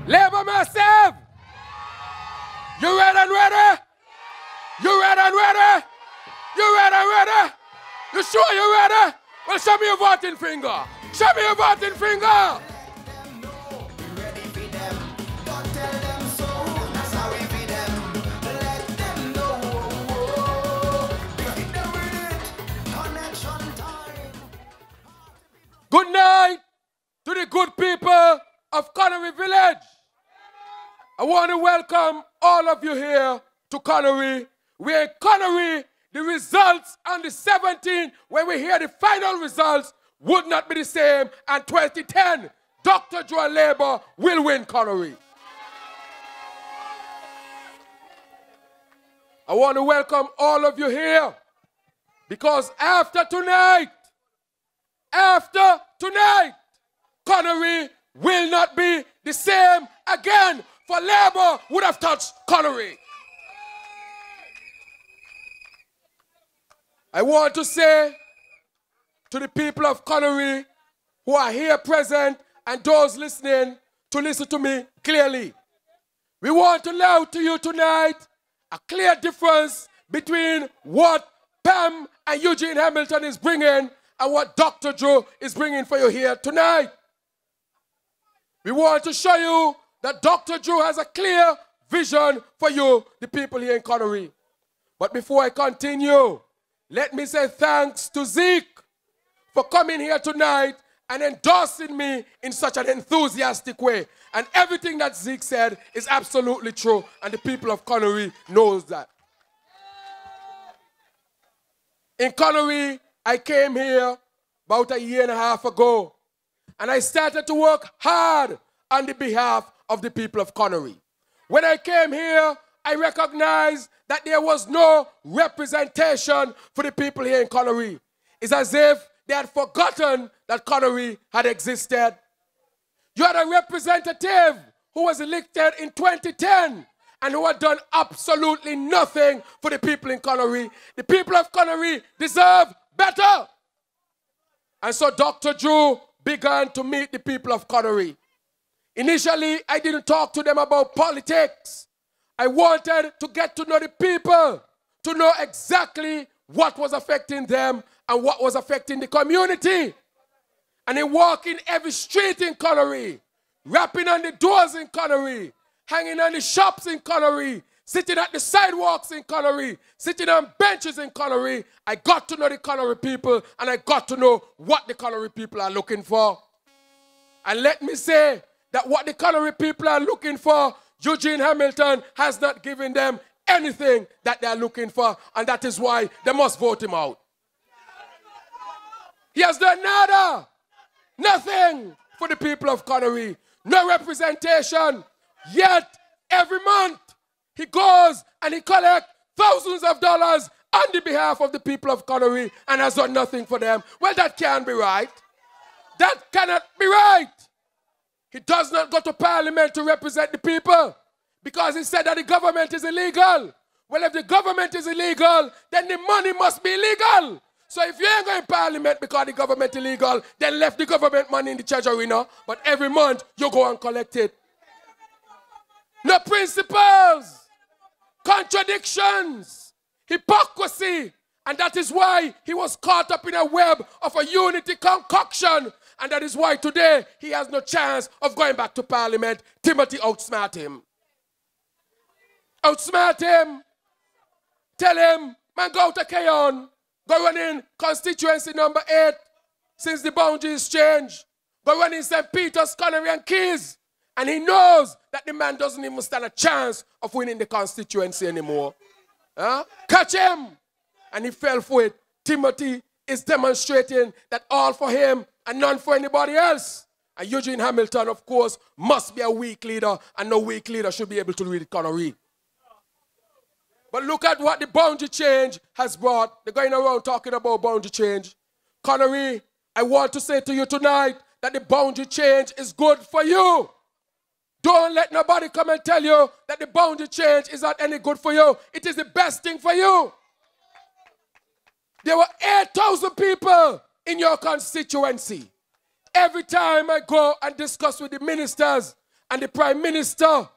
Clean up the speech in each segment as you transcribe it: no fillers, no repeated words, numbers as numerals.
Labour massive! You ready and ready? You ready and ready? You ready and ready? You sure you ready? Well, show me your voting finger. Show me your voting finger. Good night to the good people of Conaree Village. I want to welcome all of you here to Conaree. We're in Conaree. The results on the 17th, when we hear the final results, would not be the same. And 2010, Dr. Drew and Labour will win Conaree. I want to welcome all of you here because after tonight, Conaree will not be the same again, for Labour would have touched Conaree. I want to say to the people of Conaree who are here present and those listening to listen to me clearly. We want to lay out to you tonight a clear difference between what Pam and Eugene Hamilton is bringing and what Dr. Drew is bringing for you here tonight. We want to show you that Dr. Drew has a clear vision for you, the people here in Conaree. But before I continue, let me say thanks to Zeke for coming here tonight and endorsing me in such an enthusiastic way. And everything that Zeke said is absolutely true, and the people of Conaree knows that. In Conaree, I came here about a year and a half ago, and I started to work hard on the behalf of the people of Conaree. When I came here, I recognized that there was no representation for the people here in Conaree. It's as if they had forgotten that Conaree had existed. You had a representative who was elected in 2010 and who had done absolutely nothing for the people in Conaree. The people of Conaree deserve better. And so Dr. Drew began to meet the people of Conaree. Initially, I didn't talk to them about politics. I wanted to get to know the people, to know exactly what was affecting them and what was affecting the community. And he walked in every street in Conaree, rapping on the doors in Conaree, hanging on the shops in Conaree, sitting at the sidewalks in Conaree, sitting on benches in Conaree. I got to know the Conaree people, and I got to know what the Conaree people are looking for. And let me say that what the Conaree people are looking for, Eugene Hamilton has not given them anything that they are looking for, and that is why they must vote him out. He has done nada, nothing for the people of Conaree, no representation. Yet every month he goes and he collects thousands of dollars on the behalf of the people of Conaree and has done nothing for them. Well, that can't be right. That cannot be right. He does not go to Parliament to represent the people because he said that the government is illegal. Well, if the government is illegal, then the money must be illegal. So if you ain't going to Parliament because the government is illegal, then left the government money in the treasury now. But every month, you go and collect it. No principles, contradictions, hypocrisy. And that is why he was caught up in a web of a unity concoction. And that is why today he has no chance of going back to Parliament. Timothy outsmart him. Outsmart him. Tell him, man, go to Keyon. Go run in constituency number 8 since the boundaries changed. Go run in St. Peter's, Conaree and Keys. And he knows that the man doesn't even stand a chance of winning the constituency anymore. Huh? Catch him. And he fell for it. Timothy is demonstrating that all for him and none for anybody else. And Eugene Hamilton, of course, must be a weak leader, and no weak leader should be able to lead Conaree. But look at what the boundary change has brought. They're going around talking about boundary change. Conaree, I want to say to you tonight that the boundary change is good for you. Don't let nobody come and tell you that the boundary change is not any good for you. It is the best thing for you. There were 8,000 people in your constituency. Every time I go and discuss with the ministers and the Prime Minister,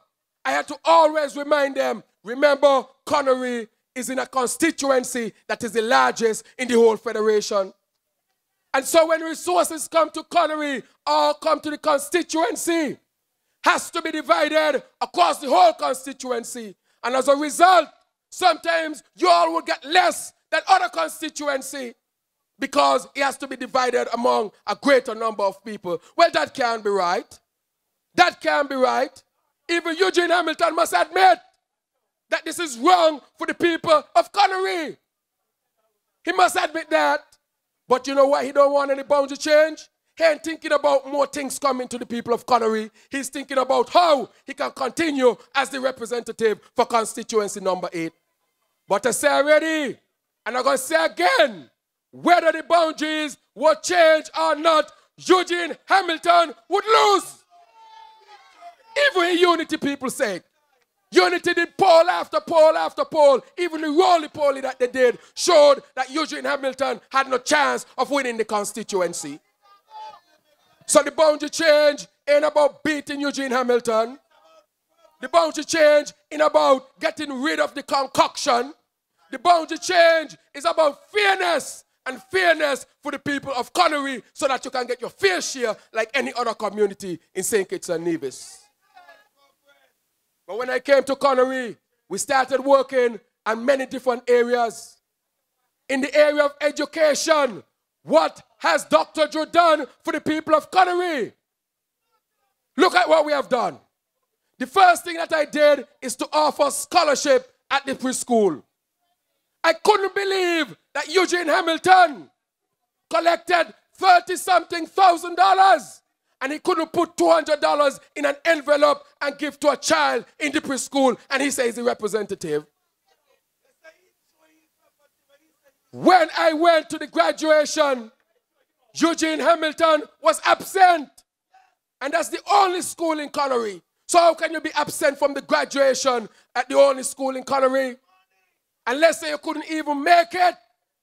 I had to always remind them, remember, Conaree is in a constituency that is the largest in the whole federation. And so when resources come to Conaree or come to the constituency, has to be divided across the whole constituency. And as a result, sometimes you all will get less than other constituency because it has to be divided among a greater number of people. Well, that can't be right. That can't be right. Even Eugene Hamilton must admit that this is wrong for the people of Conaree. He must admit that. But you know what? He don't want any boundary change. He ain't thinking about more things coming to the people of Conaree. He's thinking about how he can continue as the representative for constituency number 8. But I say already, and I'm going to say again, whether the boundaries will change or not, Eugene Hamilton would lose. Even in Unity, people said. Unity did poll after poll after poll. Even the roly-poly that they did showed that Eugene Hamilton had no chance of winning the constituency. So the boundary change ain't about beating Eugene Hamilton. The boundary change ain't about getting rid of the concoction. The boundary change is about fairness, and fairness for the people of Conaree so that you can get your fair share like any other community in St. Kitts-Nevis. But when I came to Conaree, we started working on many different areas. In the area of education, what has Dr. Drew done for the people of Conaree? Look at what we have done. The first thing that I did is to offer scholarship at the preschool. I couldn't believe that Eugene Hamilton collected $30-something thousand and he couldn't put $200 in an envelope and give to a child in the preschool, and he says he's the representative. When I went to the graduation, Eugene Hamilton was absent. And that's the only school in Conaree. So how can you be absent from the graduation at the only school in Conaree? And let's say you couldn't even make it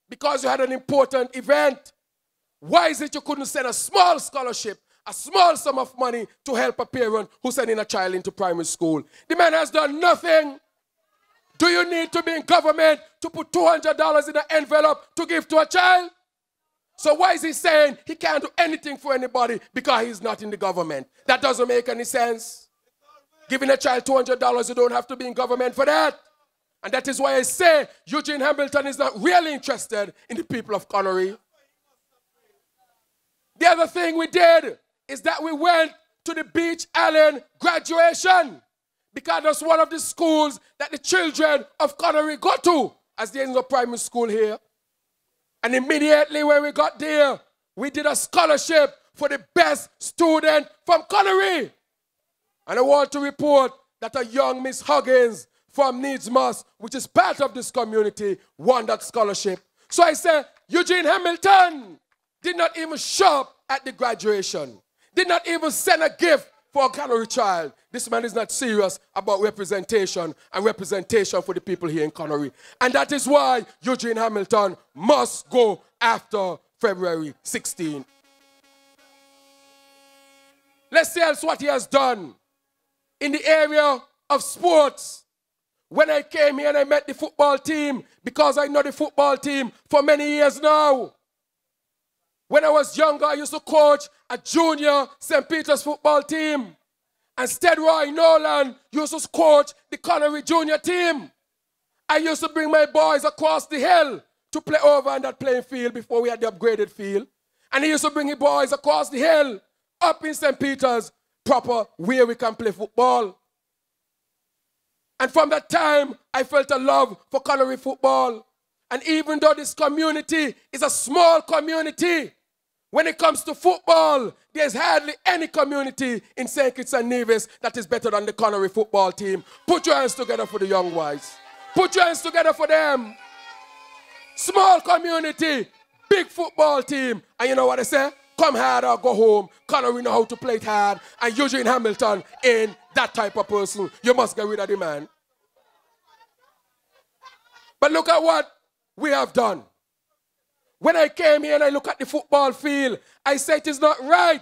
because you had an important event. Why is it you couldn't send a small scholarship, a small sum of money to help a parent who's sending a child into primary school? The man has done nothing. Do you need to be in government to put $200 in an envelope to give to a child? So why is he saying he can't do anything for anybody because he's not in the government? That doesn't make any sense. Giving a child $200, you don't have to be in government for that. And that is why I say Eugene Hamilton is not really interested in the people of Conaree. The other thing we did is that we went to the Beach Island graduation because that's one of the schools that the children of Conaree go to as there is no primary school here. And immediately when we got there, we did a scholarship for the best student from Conaree. And I want to report that a young Miss Huggins from Needsmas, which is part of this community, won that scholarship. So I said, Eugene Hamilton did not even show up at the graduation. Did not even send a gift for a Conaree child. This man is not serious about representation and representation for the people here in Conaree. And that is why Eugene Hamilton must go after February 16. Let's see else what he has done in the area of sports. When I came here and I met the football team, because I know the football team for many years now. When I was younger, I used to coach a junior St. Peter's football team. And Steadroy Nolan used to coach the Conaree junior team. I used to bring my boys across the hill to play over on that playing field before we had the upgraded field. And he used to bring his boys across the hill up in St. Peter's proper where we can play football. And from that time, I felt a love for Conaree football. And even though this community is a small community, when it comes to football, there's hardly any community in St. Kitts-Nevis that is better than the Conaree football team. Put your hands together for the young boys. Put your hands together for them. Small community, big football team. And you know what I say? Come hard or go home. Conaree know how to play it hard. And Eugene Hamilton ain't that type of person. You must get rid of the man. But look at what we have done. When I came here and I look at the football field, I say it is not right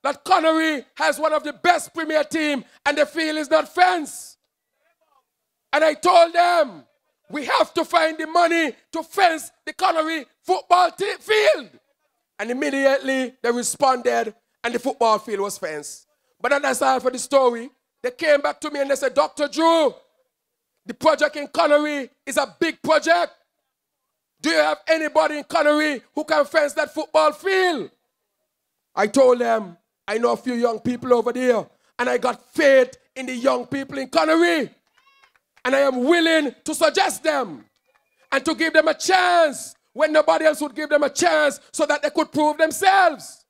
that Conaree has one of the best premier teams and the field is not fenced. And I told them, we have to find the money to fence the Conaree football field. And immediately they responded and the football field was fenced. But that's all for the story. They came back to me and they said, Dr. Drew, the project in Conaree is a big project. Do you have anybody in Conaree who can fence that football field? I told them, I know a few young people over there, and I got faith in the young people in Conaree. And I am willing to suggest them and to give them a chance when nobody else would give them a chance so that they could prove themselves.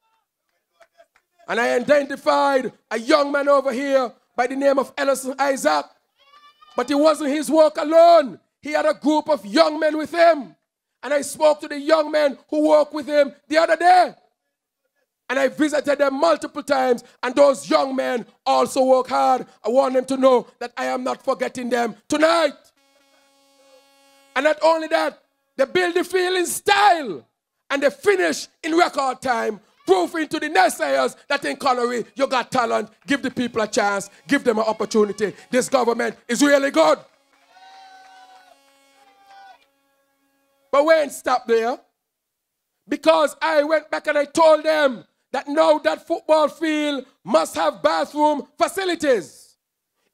And I identified a young man over here by the name of Ellison Isaac. But it wasn't his work alone. He had a group of young men with him. And I spoke to the young men who worked with him the other day. And I visited them multiple times, and those young men also work hard. I want them to know that I am not forgetting them tonight. And not only that, they build the field in style, and they finish in record time, proving to the naysayers that in Conaree, you got talent, give the people a chance, give them an opportunity. This government is really good. But we ain't stopped there, because I went back and I told them that now that football field must have bathroom facilities.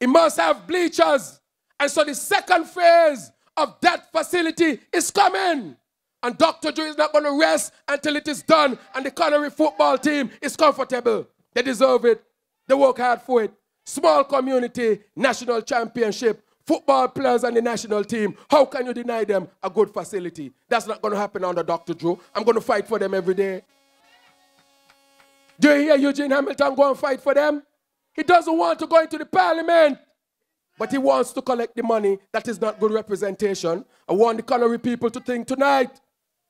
It must have bleachers. And so the second phase of that facility is coming. And Dr. Drew is not going to rest until it is done and the Conaree football team is comfortable. They deserve it. They work hard for it. Small community, national championship, football players and the national team. How can you deny them a good facility? That's not going to happen under Dr. Drew. I'm going to fight for them every day. Do you hear Eugene Hamilton go and fight for them? He doesn't want to go into the parliament, but he wants to collect the money. That is not good representation. I want the Conaree people to think tonight,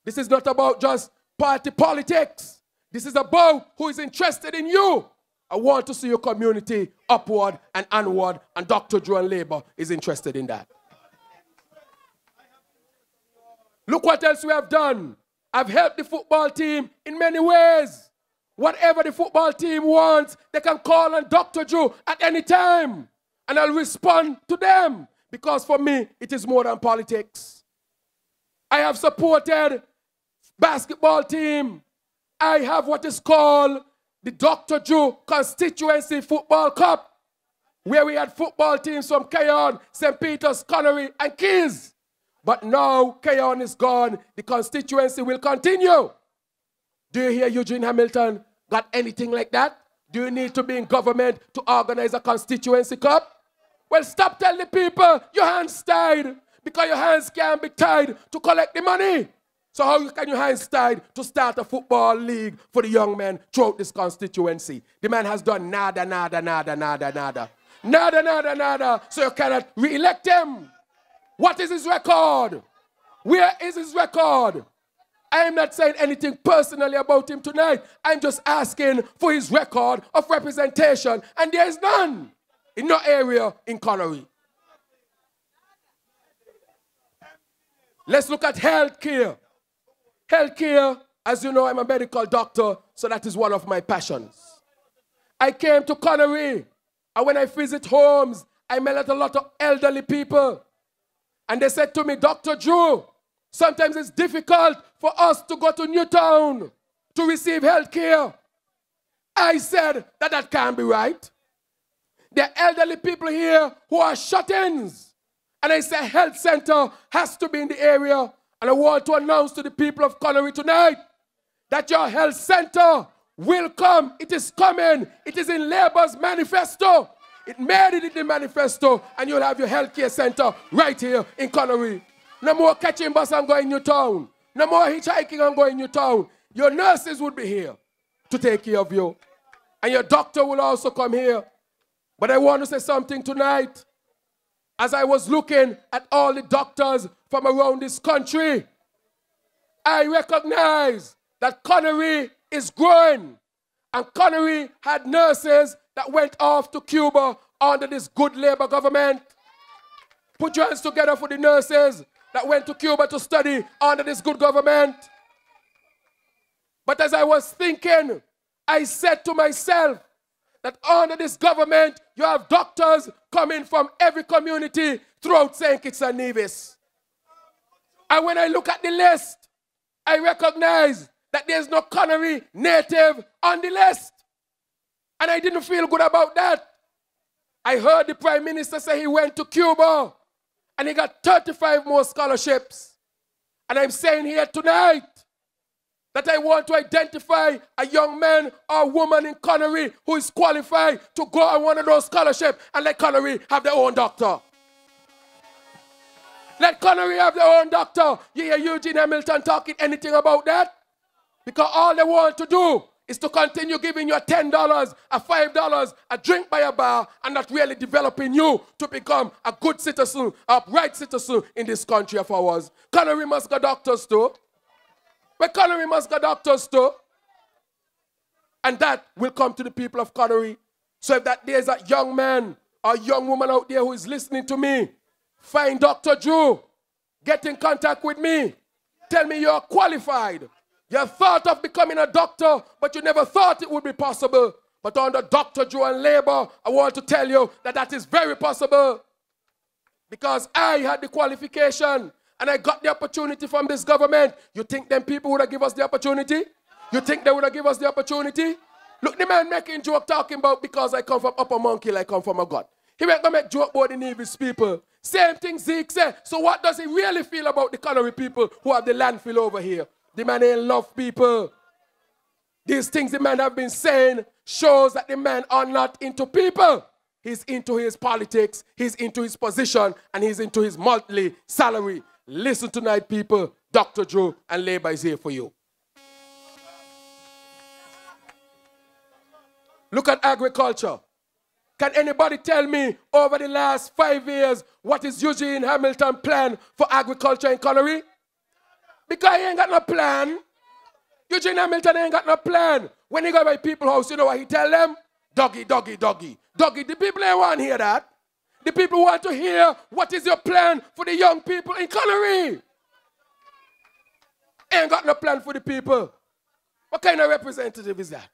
this is not about just party politics. This is about who is interested in you. I want to see your community upward and onward, and Dr. Drew and Labour is interested in that. Look what else we have done. I've helped the football team in many ways. Whatever the football team wants, they can call on Dr. Drew at any time. And I'll respond to them. Because for me, it is more than politics. I have supported basketball team. I have what is called the Dr. Drew Constituency Football Cup, where we had football teams from Keyon, St. Peter's, Conaree, and Keys. But now Keyon is gone. The constituency will continue. Do you hear Eugene Hamilton got anything like that? Do you need to be in government to organize a constituency cup? Well, stop telling the people your hands tied, because your hands can't be tied to collect the money. So how can your hands tied to start a football league for the young men throughout this constituency? The man has done nada, nada, nada, nada, nada. Nada, nada, nada. So you cannot re-elect him. What is his record? Where is his record? I am not saying anything personally about him tonight. I'm just asking for his record of representation. And there is none in no area in Conaree. Let's look at healthcare. Healthcare, as you know, I'm a medical doctor, so that is one of my passions. I came to Conaree, and when I visit homes, I met a lot of elderly people. And they said to me, Dr. Drew, sometimes it's difficult for us to go to Newtown to receive health care. I said that can't be right. There are elderly people here who are shut-ins. And I said health center has to be in the area. And I want to announce to the people of Conaree tonight that your health center will come. It is coming. It is in Labour's manifesto. It made it in the manifesto. And you'll have your health care center right here in Conaree. No more catching bus and going Newtown. No more hitchhiking and going Newtown. Your nurses would be here to take care of you. And your doctor will also come here. But I want to say something tonight. As I was looking at all the doctors from around this country, I recognize that Conaree is growing. And Conaree had nurses that went off to Cuba under this good Labour government. Put your hands together for the nurses that went to Cuba to study under this good government. But as I was thinking, I said to myself that under this government, you have doctors coming from every community throughout St. Kitts-Nevis. And when I look at the list, I recognize that there's no Conaree native on the list. And I didn't feel good about that. I heard the Prime Minister say he went to Cuba and he got 35 more scholarships. And I'm saying here tonight that I want to identify a young man or woman in Conaree who is qualified to go on one of those scholarships and let Conaree have their own doctor. Let Conaree have their own doctor. You hear Eugene Hamilton talking anything about that? Because all they want to do is to continue giving you a $10, a $5, a drink by a bar, and not really developing you to become a good citizen, a right citizen in this country of ours. Conaree must go doctors too. But Conaree must go doctors too. And that will come to the people of Conaree. So if that there's a young man or young woman out there who is listening to me, find Dr. Drew. Get in contact with me. Tell me you're qualified. You thought of becoming a doctor, but you never thought it would be possible. But under Dr. Drew and Labour, I want to tell you that that is very possible. Because I had the qualification and I got the opportunity from this government. You think them people would have given us the opportunity? You think they would have given us the opportunity? Look, the man making joke talking about because I come from Upper Monkey, I come from a God. He went to make joke about the Nevis people. Same thing Zeke said. So what does he really feel about the Conaree people who have the landfill over here? The man ain't love people. These things the man have been saying shows that the man are not into people. He's into his politics, he's into his position, and he's into his monthly salary. Listen tonight, people. Dr. Drew and Labour is here for you. Look at agriculture. Can anybody tell me over the last 5 years what is Eugene Hamilton's plan for agriculture in Conaree? Because he ain't got no plan. Eugene Hamilton ain't got no plan. When he go by people's house, you know what he tell them? Doggy, doggy, doggy. Doggy, the people ain't want to hear that. The people want to hear what is your plan for the young people in Conaree. Ain't got no plan for the people. What kind of representative is that?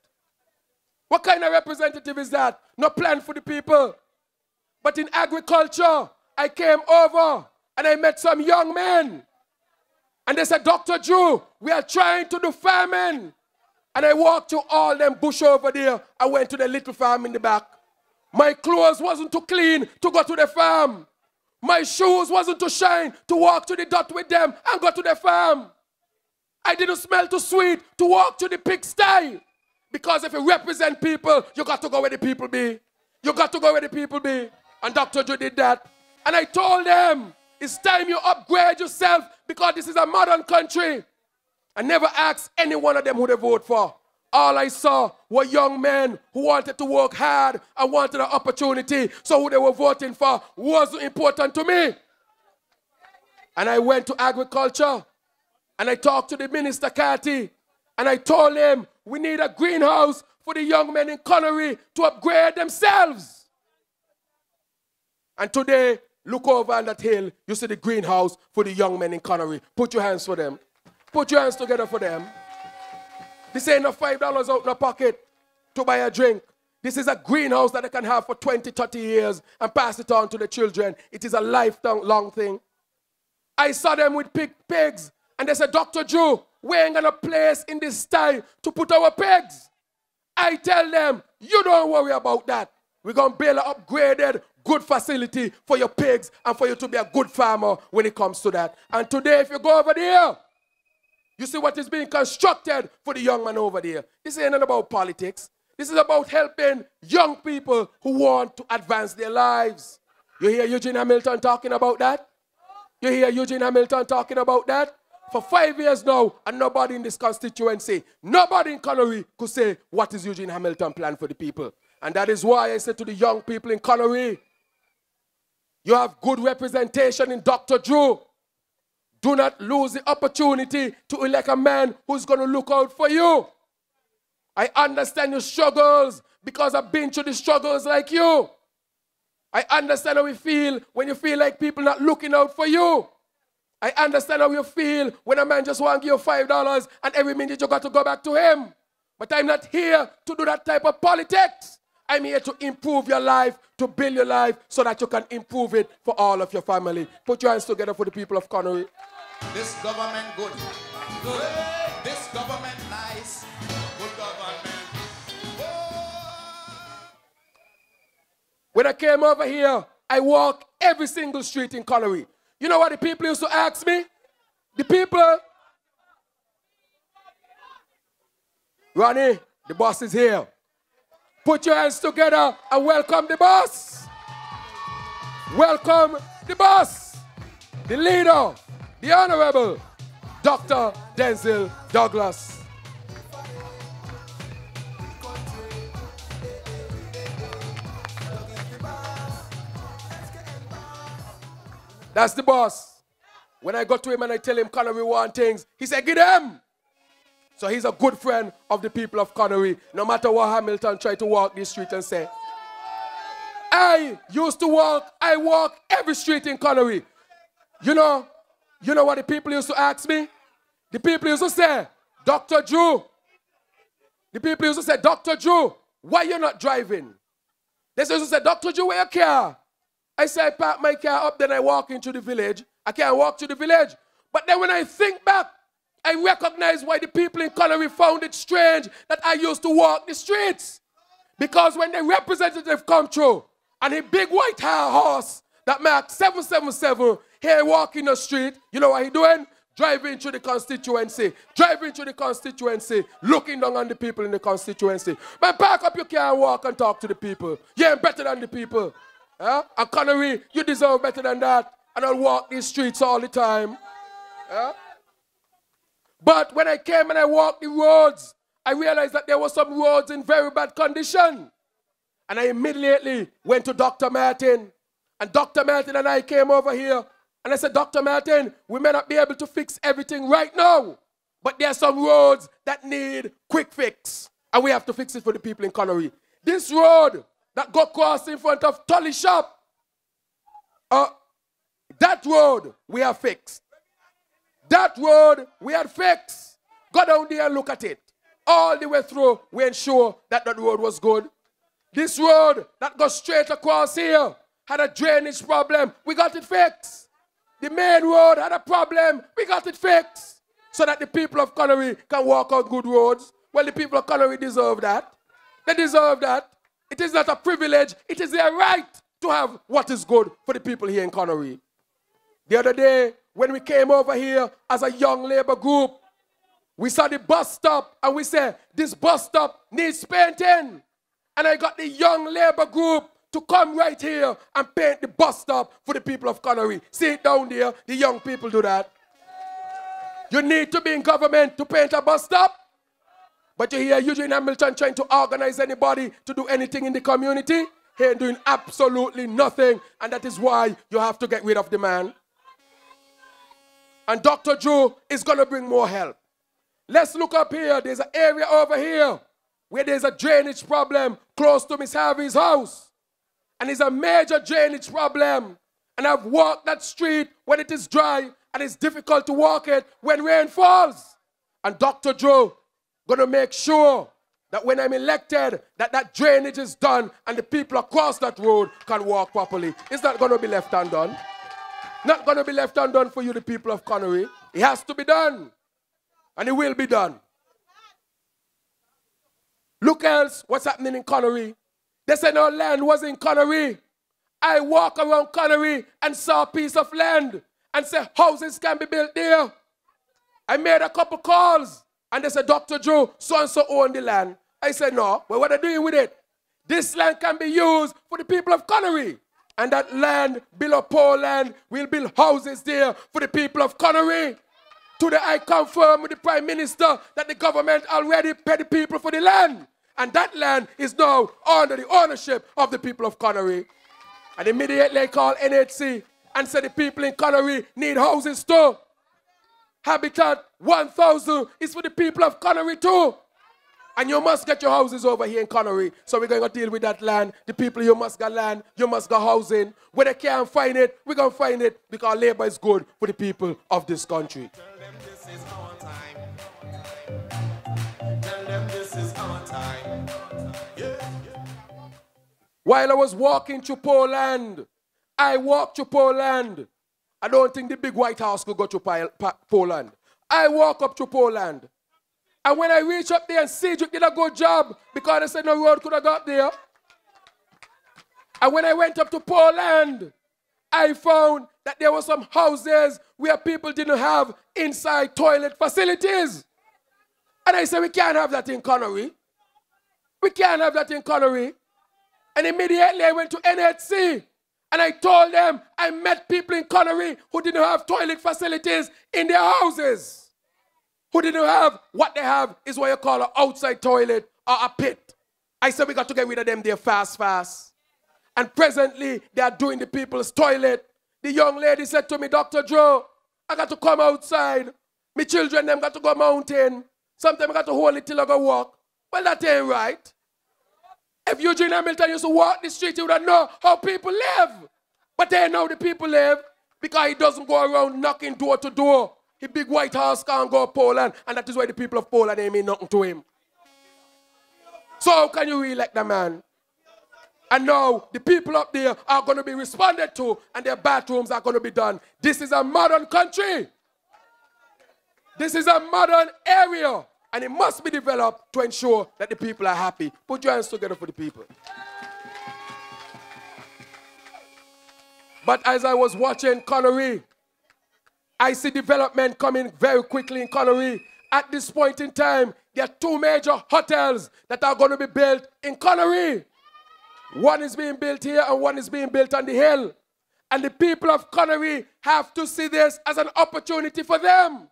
What kind of representative is that? No plan for the people. But in agriculture, I came over and I met some young men. And they said, Dr. Drew, we are trying to do farming. And I walked to all them bush over there. I went to the little farm in the back. My clothes wasn't too clean to go to the farm. My shoes wasn't too shine to walk to the dot with them and go to the farm. I didn't smell too sweet to walk to the pigsty. Because if you represent people, you got to go where the people be. You got to go where the people be. And Dr. Drew did that. And I told them, it's time you upgrade yourself because this is a modern country. I never asked any one of them who they vote for. All I saw were young men who wanted to work hard and wanted an opportunity. So who they were voting for wasn't important to me. And I went to agriculture and I talked to the Minister Carty and I told him we need a greenhouse for the young men in Conaree to upgrade themselves. And today, look over on that hill, you see the greenhouse for the young men in Conaree. Put your hands for them. Put your hands together for them. This ain't no $5 out in the pocket to buy a drink. This is a greenhouse that they can have for 20, 30 years and pass it on to the children. It is a lifelong thing. I saw them with pigs and they said, Dr. Drew, we ain't got a place in this style to put our pigs. I tell them, you don't worry about that. We're going to build an upgraded, good facility for your pigs and for you to be a good farmer when it comes to that. And today, if you go over there, you see what is being constructed for the young man over there. This ain't about politics. This is about helping young people who want to advance their lives. You hear Eugene Hamilton talking about that? You hear Eugene Hamilton talking about that? For 5 years now, and nobody in this constituency, nobody in Conaree could say, what is Eugene Hamilton's plan for the people? And that is why I said to the young people in Conaree, you have good representation in Dr. Drew. Do not lose the opportunity to elect a man who's going to look out for you. I understand your struggles because I've been through the struggles like you. I understand how you feel when you feel like people not looking out for you. I understand how you feel when a man just wants to give you $5 and every minute you got to go back to him. But I'm not here to do that type of politics. I'm here to improve your life, to build your life, so that you can improve it for all of your family. Put your hands together for the people of Conaree. This government good. Good. This government nice. Good government. When I came over here, I walked every single street in Conaree. You know what the people used to ask me? The people, Ronnie, the boss is here. Put your hands together and welcome the boss. Welcome the boss, the leader, the Honorable Dr. Denzel Douglas. That's the boss. When I go to him and I tell him Conaree want things, he said, get them. So he's a good friend of the people of Conaree. No matter what Hamilton tried to walk this street and say. I walk every street in Conaree. You know what the people used to ask me? The people used to say, Dr. Drew. The people used to say, Dr. Drew, why you not driving? They used to say, Dr. Drew, where your car? I say, I park my car up, then I walk into the village. I can't walk to the village. But then when I think back, I recognize why the people in Conaree found it strange that I used to walk the streets. Because when the representative come through, and a big white horse that marks 777, here walking the street, you know what he doing? Driving through the constituency. Driving through the constituency, looking down on the people in the constituency. Man, park up your car and walk and talk to the people. You ain't better than the people. And Conaree, you deserve better than that. And I'll walk these streets all the time. But when I came and I walked the roads, I realized that there were some roads in very bad condition. And I immediately went to Dr. Martin. And Dr. Martin and I came over here. And I said, Dr. Martin, we may not be able to fix everything right now. But there are some roads that need quick fix. And we have to fix it for the people in Conaree. This road that got crossed in front of Tully Shop, that road we have fixed. That road we had fixed. Go down there and look at it. All the way through, we ensure that that road was good. This road that goes straight across here had a drainage problem. We got it fixed. The main road had a problem. We got it fixed. So that the people of Conaree can walk on good roads. Well, the people of Conaree deserve that. They deserve that. It is not a privilege. It is their right to have what is good for the people here in Conaree. The other day, when we came over here as a young labor group, we saw the bus stop and we said, this bus stop needs painting. And I got the young labor group to come right here and paint the bus stop for the people of Conaree. See it down there, the young people do that. You need to be in government to paint a bus stop. But you hear Eugene Hamilton trying to organize anybody to do anything in the community. He ain't doing absolutely nothing. And that is why you have to get rid of the man. And Dr. Drew is going to bring more help. Let's look up here. There's an area over here where there's a drainage problem close to Miss Harvey's house. And it's a major drainage problem. And I've walked that street when it is dry and it's difficult to walk it when rain falls. And Dr. Drew going to make sure that when I'm elected, that drainage is done and the people across that road can walk properly. It's not going to be left undone. Not going to be left undone for you, the people of Conaree. It has to be done. And it will be done. Look else what's happening in Conaree. They said no land was in Conaree. I walk around Conaree and saw a piece of land and said houses can be built there. I made a couple calls and they said, Dr. Drew, so-and-so own the land. I said, no. Well, what are they doing with it? This land can be used for the people of Conaree. And that land, below poor land, will build houses there for the people of Conaree. Today I confirm with the Prime Minister that the government already paid the people for the land. And that land is now under the ownership of the people of Conaree. And immediately I called NHC and said the people in Conaree need houses too. Habitat 1000 is for the people of Conaree too. And you must get your houses over here in Conaree. So we're going to deal with that land. The people, you must get land, you must get housing. When they can't find it, we're going to find it because labor is good for the people of this country. Tell them this is our time. Tell them this is While I was walking through Poland, I walked through Poland. I don't think the big White House could go to Poland. I walk up to Poland. And when I reach up there and Cedric did a good job because they said no road could have got there. And when I went up to Poland, I found that there were some houses where people didn't have inside toilet facilities. And I said, we can't have that in Conaree. We can't have that in Conaree. And immediately I went to NHC. And I told them I met people in Conaree who didn't have toilet facilities in their houses. Who didn't have, what they have is what you call an outside toilet or a pit. I said we got to get rid of them there fast. And presently they are doing the people's toilet. The young lady said to me, Dr. Drew, I got to come outside. My children, them got to go mountain. Sometimes I got to hold it till I go walk. Well, that ain't right. If Eugene Hamilton used to walk the street, he would have known how people live. But they know the people live because he doesn't go around knocking door to door. His big White House can't go to Poland, and that is why the people of Poland ain't mean nothing to him. So how can you re-elect the man? And now the people up there are going to be responded to, and their bathrooms are going to be done. This is a modern country. This is a modern area. And it must be developed to ensure that the people are happy. Put your hands together for the people. But as I was watching Conaree, I see development coming very quickly in Conaree. At this point in time, there are 2 major hotels that are going to be built in Conaree. One is being built here and one is being built on the hill. And the people of Conaree have to see this as an opportunity for them.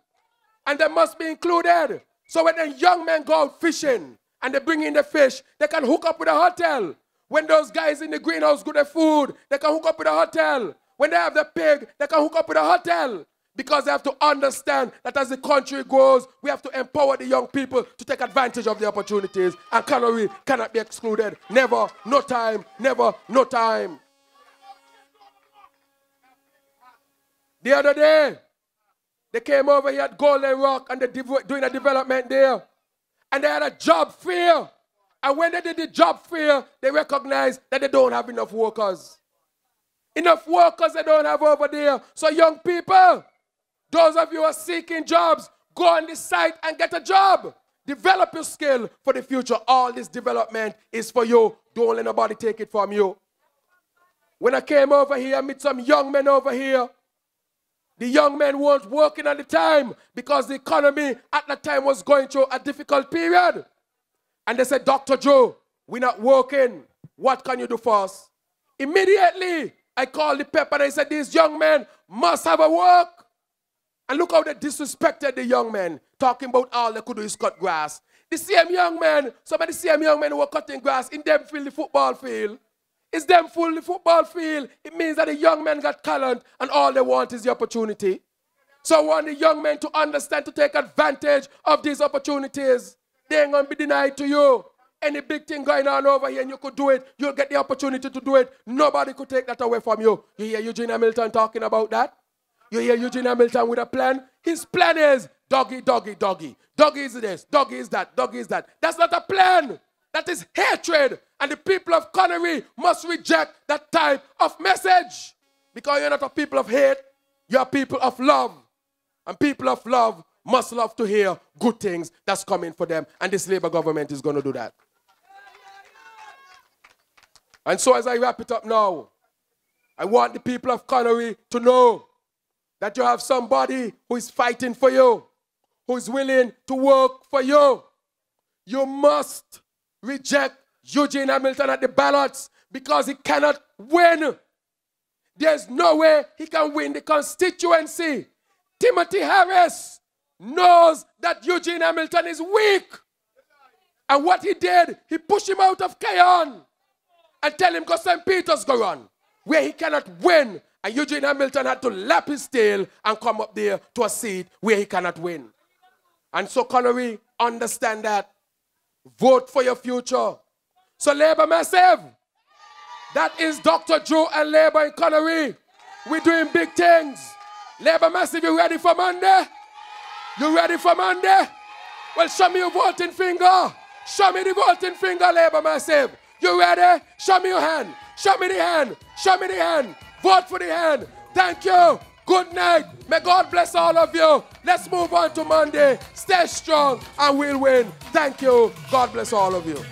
And they must be included. So when the young men go out fishing and they bring in the fish, they can hook up with a hotel. When those guys in the greenhouse get their food, they can hook up with a hotel. When they have the pig, they can hook up with a hotel. Because they have to understand that as the country grows, we have to empower the young people to take advantage of the opportunities. And Conaree cannot be excluded. Never, no time, never, no time. The other day, they came over here at Golden Rock and they're doing a development there. And they had a job fair. And when they did the job fair, they recognized that they don't have enough workers. Enough workers they don't have over there. So young people, those of you who are seeking jobs, go on this site and get a job. Develop your skill for the future. All this development is for you. Don't let nobody take it from you. When I came over here, I met some young men over here. The young men weren't working at the time because the economy at the time was going through a difficult period. And they said, Dr. Drew, we're not working. What can you do for us? Immediately, I called the pep and I said, these young men must have a work. And look how they disrespected the young men, talking about all they could do is cut grass. The same young men, some of the same young men who were cutting grass, in them field the football field. It's them full the football field. It means that the young men got talent and all they want is the opportunity. So I want the young men to understand to take advantage of these opportunities. They ain't going to be denied to you. Any big thing going on over here and you could do it, you'll get the opportunity to do it. Nobody could take that away from you. You hear Eugene Hamilton talking about that? You hear Eugene Hamilton with a plan? His plan is doggy, doggy, doggy. Doggy is this, doggy is that, doggy is that. That's not a plan. That is hatred. And the people of Conaree must reject that type of message. Because you're not a people of hate, you're a people of love. And people of love must love to hear good things that's coming for them. And this Labour government is going to do that. And so as I wrap it up now, I want the people of Conaree to know that you have somebody who is fighting for you, who is willing to work for you. You must reject Eugene Hamilton at the ballots because he cannot win. There's no way he can win the constituency. Timothy Harris knows that Eugene Hamilton is weak. And what he did, he pushed him out of Cayon and tell him go St. Peter's go run, where he cannot win. And Eugene Hamilton had to lap his tail and come up there to a seat where he cannot win. And so Conaree, understand that. Vote for your future. So Labour Massive, that is Dr. Drew and Labour in Conaree. We're doing big things. Labour Massive, you ready for Monday? You ready for Monday? Well, show me your voting finger. Show me the voting finger, Labour Massive. You ready? Show me your hand. Show me the hand. Show me the hand. Vote for the hand. Thank you. Good night. May God bless all of you. Let's move on to Monday. Stay strong and we'll win. Thank you. God bless all of you.